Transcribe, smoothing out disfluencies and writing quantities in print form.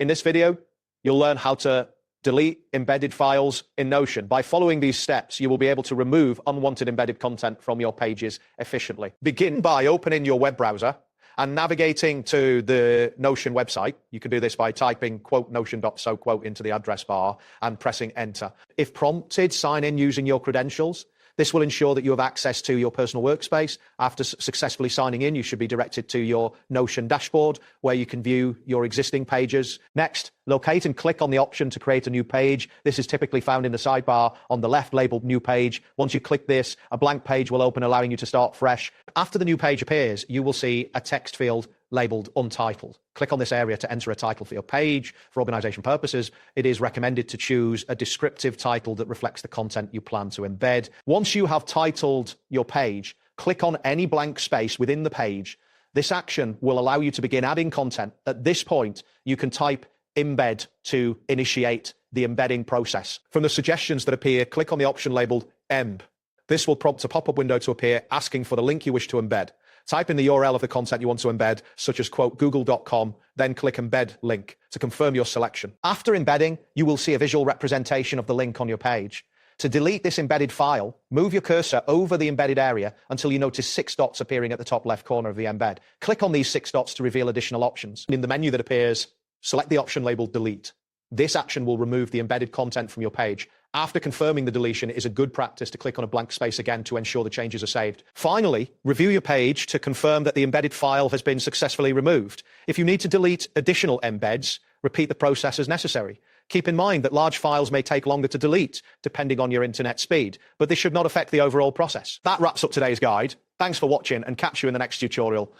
In this video, you'll learn how to delete embedded files in Notion. By following these steps, you will be able to remove unwanted embedded content from your pages efficiently. Begin by opening your web browser and navigating to the Notion website. You can do this by typing "notion.so" into the address bar and pressing enter. If prompted, sign in using your credentials. This will ensure that you have access to your personal workspace. After successfully signing in, you should be directed to your Notion dashboard, where you can view your existing pages. Next, locate and click on the option to create a new page. This is typically found in the sidebar on the left, labeled New Page. Once you click this, a blank page will open, allowing you to start fresh. After the new page appears, you will see a text field labeled Untitled. Click on this area to enter a title for your page. For organization purposes, it is recommended to choose a descriptive title that reflects the content you plan to embed. Once you have titled your page, click on any blank space within the page. This action will allow you to begin adding content. At this point, you can type embed to initiate the embedding process. From the suggestions that appear, click on the option labeled emb. This will prompt a pop-up window to appear asking for the link you wish to embed. Type in the URL of the content you want to embed, such as google.com, then click embed link to confirm your selection. After embedding, you will see a visual representation of the link on your page. To delete this embedded file, move your cursor over the embedded area until you notice 6 dots appearing at the top left corner of the embed. Click on these 6 dots to reveal additional options. In the menu that appears, select the option labeled delete. This action will remove the embedded content from your page. After confirming the deletion, it is a good practice to click on a blank space again to ensure the changes are saved. Finally, review your page to confirm that the embedded file has been successfully removed. If you need to delete additional embeds, repeat the process as necessary. Keep in mind that large files may take longer to delete, depending on your internet speed, but this should not affect the overall process. That wraps up today's guide. Thanks for watching, and catch you in the next tutorial.